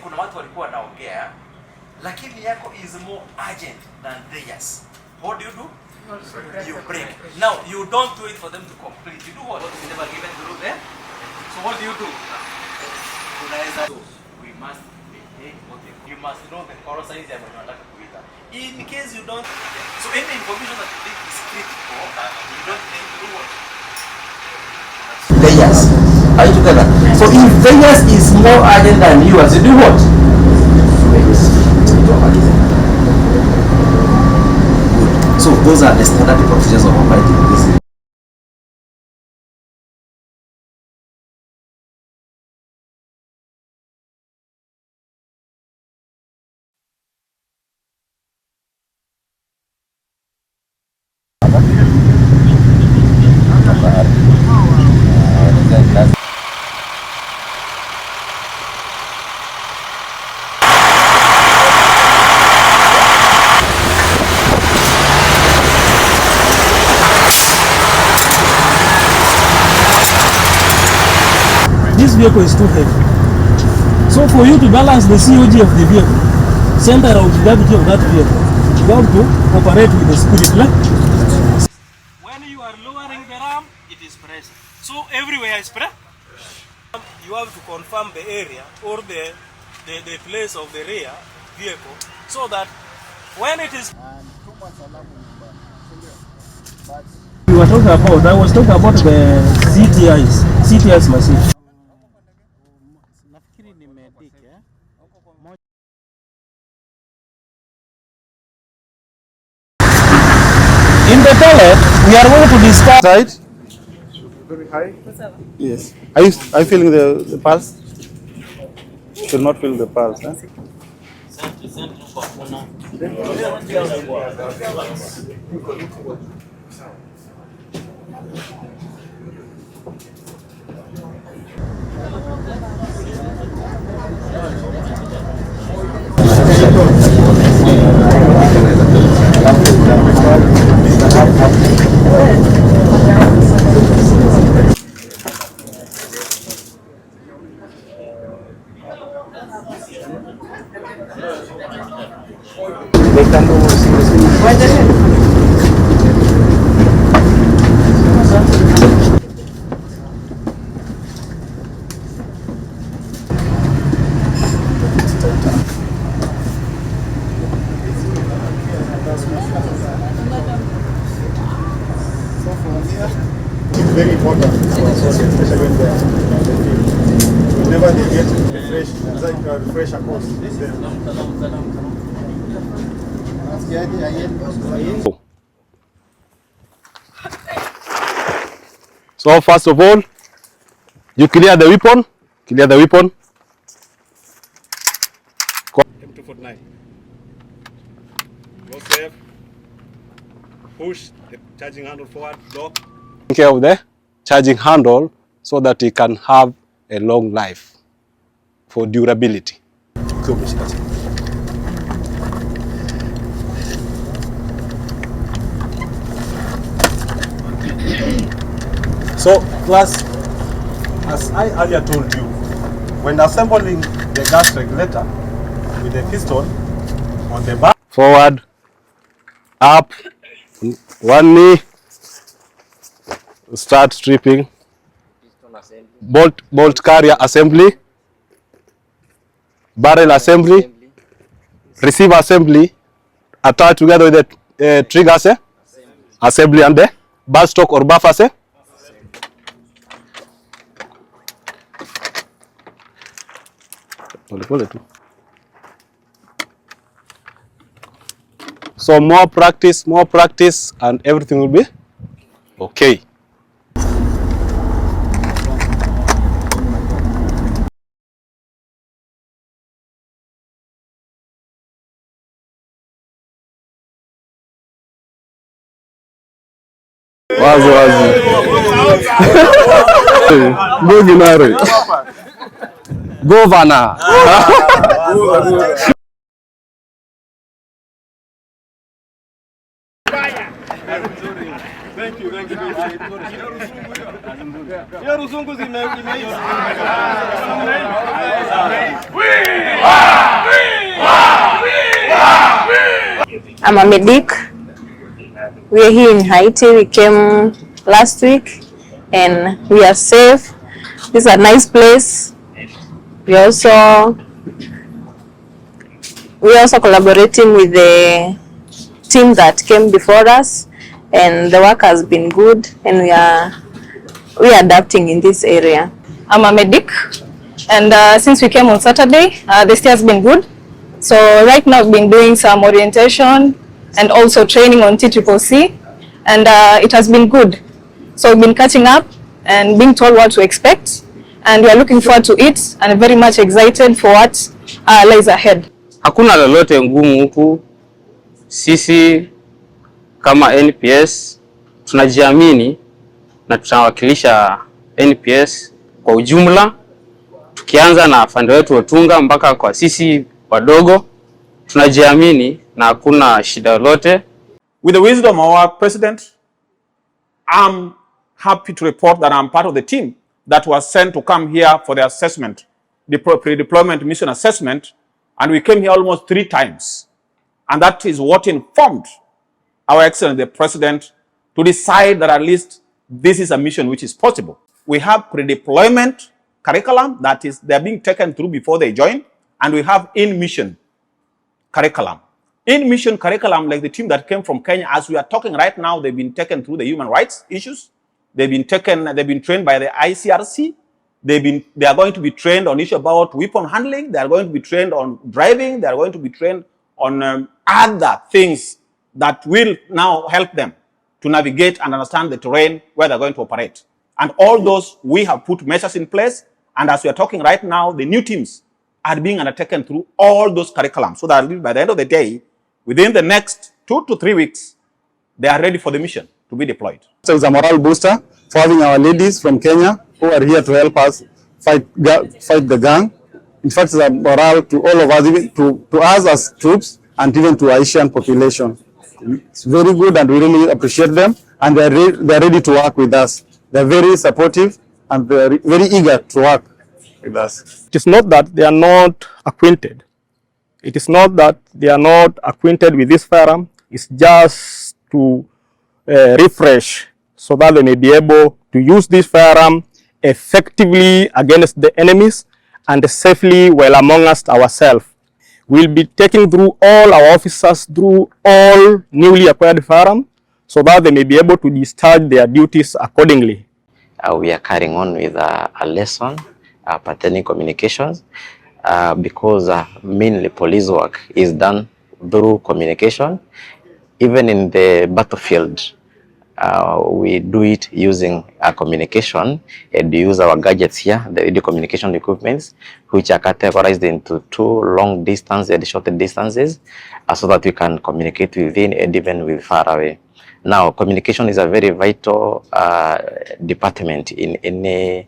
kuna watu walikuwa wanaongea, lakini yako is more urgent than theirs. What do? You break. Now you don't wait for them to complete. You do what is never given to do there. So what do? We must maintain what you must know the color signs ya wanataka kuita. In case you don't, so any information that you think is critical, you don't need to do what? Theirs. Are you together? So if theirs is more urgent than yours, you do what? So those are the standard procedures of abiding this. This vehicle is too heavy. So for you to balance the COG of the vehicle, center of gravity of that vehicle, you have to operate with the spirit left. When you are lowering the ram, it is pressure. So everywhere is pressure. You have to confirm the area or the place of the rear vehicle so that when it is... You were talking about, I was talking about the CTIs machine. In the toilet, we are going to discuss. Side. Very high. Yes. Are you feeling the pulse? Should not feel the pulse. Huh? It's very important, especially when they whenever they get refresh a course. So first of all, you clear the weapon. Clear the weapon. M249. Go safe. Push the charging handle forward. Lock. Take care of the charging handle so that it can have a long life for durability. So, class, as I earlier told you, when assembling the gas regulator with the piston on the back, Forward, up, one knee, start stripping, bolt carrier assembly, barrel assembly, receiver assembly, attached together with the trigger assembly and the bar stock or buffer So more practice, and everything will be okay. Wazi. Governor. Thank you. Hiyo rusungu zimeisha. I'm a medic. We are here in Haiti. We came last week and we are safe. This is a nice place. We also collaborating with the team that came before us, and the work has been good, and we are adapting in this area. I'm a medic, and since we came on Saturday, the stay has been good. So right now we've been doing some orientation and also training on TCCC, and it has been good. So we've been catching up and being told what to expect, and we are looking forward to it and very much excited for what lies ahead. Hakuna lolote ngumu huku. Sisi kama NPS tunajiamini na tunawakilisha NPS kwa ujumla, tukianza na afande wetu Otunga mpaka kwa sisi wadogo. Tunajiamini na hakuna shida lolote. With the wisdom of our president, I'm happy to report that I'm part of the team that was sent to come here for the assessment, the pre-deployment mission assessment, and we came here almost 3 times. And that is what informed our Excellency the President to decide that at least this is a mission which is possible. We have pre-deployment curriculum that is they're being taken through before they join, and we have in-mission curriculum. In-mission curriculum, like the team that came from Kenya, as we are talking right now, they've been taken through the human rights issues. They've been trained by the ICRC. They are going to be trained on issues about weapon handling. They are going to be trained on driving. They are going to be trained on other things that will now help them to navigate and understand the terrain where they're going to operate. And all those, we have put measures in place. And as we are talking right now, the new teams are being undertaken through all those curriculums. So that by the end of the day, within the next 2 to 3 weeks, they are ready for the mission to be deployed. So it's a morale booster for having our ladies from Kenya who are here to help us fight the gang. In fact, it's a morale to all of us, even to us as troops, and even to Haitian population. It's very good, and we really appreciate them, and they're ready to work with us. They're very supportive, and they're very eager to work with us. It is not that they are not acquainted. It is not that they are not acquainted with this firearm. It's just to refresh so that they may be able to use this firearm effectively against the enemies and safely while among us ourselves. We'll be taking through all our officers through all newly acquired firearms so that they may be able to discharge their duties accordingly. We are carrying on with a lesson pertaining communications because mainly police work is done through communication. Even in the battlefield, we do it using communication, and we use our gadgets here, the radio communication equipments, which are categorized into 2 long distance and short distances, so that we can communicate within and even with far away. Now, communication is a very vital department in any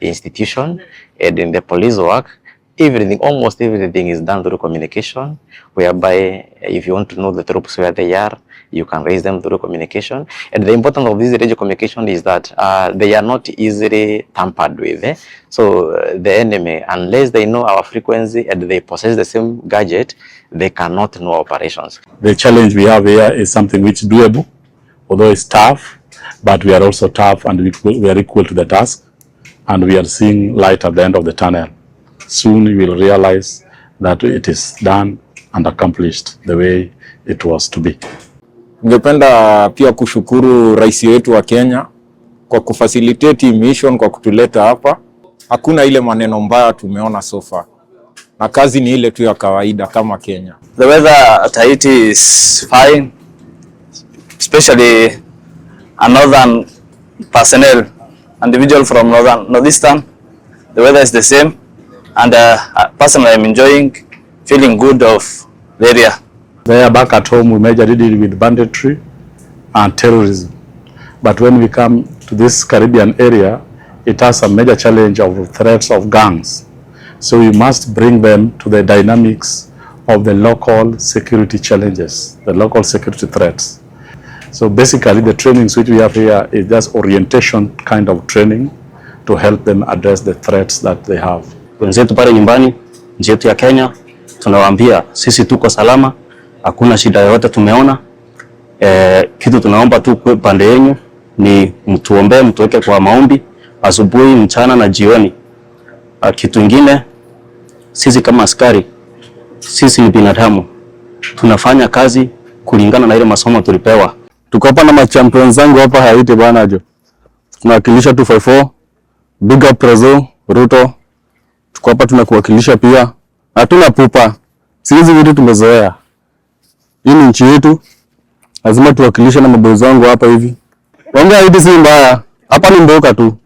institution, and in the police work, everything, almost everything is done through communication, whereby if you want to know the troops where they are, you can raise them through communication. And the importance of this radio communication is that they are not easily tampered with. So the enemy, unless they know our frequency and they possess the same gadget, they cannot know operations. The challenge we have here is something which is doable, although it's tough, but we are also tough, and we are equal to the task, and we are seeing light at the end of the tunnel. Soon you will realize that it is done and accomplished the way it was to be. Ningependa pia kushukuru rais wetu wa Kenya kwa kufacilitate mission, kwa kutuleta hapa. Hakuna ile maneno mbaya tumeona so far, na kazi ni ile tu ya kawaida kama Kenya. The weather at Haiti is fine, especially a northern personnel, individual from northeastern. The weather is the same, and personally I'm enjoying, feeling good of the area. There back at home we majorly deal with banditry and terrorism. But when we come to this Caribbean area, it has a major challenge of threats of gangs. So we must bring them to the dynamics of the local security challenges, the local security threats. So basically the trainings which we have here is just orientation kind of training to help them address the threats that they have. Wenzetu pale nyumbani, nchi yetu ya Kenya, tunawaambia sisi tuko salama, hakuna shida yoyote tumeona. Kitu tunaomba tu kwa pande yenu ni mtuombee, mtuweke kwa maombi asubuhi, mchana na jioni. Kitu kingine, sisi kama askari, sisi ni binadamu, tunafanya kazi kulingana na ile masomo tulipewa. Tuko hapa na machampion zangu hapa Haiti bwana jo. Tunawakilisha 254, big up Prezo, Ruto. Tuko hapa tunakuwakilisha pia. Hatuna pupa. Sisi vitu tumezoea. Hii ni nchi yetu. Lazima tuwakilishe na maboys wangu hapa hivi. Wanga Haiti si mbaya. Hapa ni mboka tu.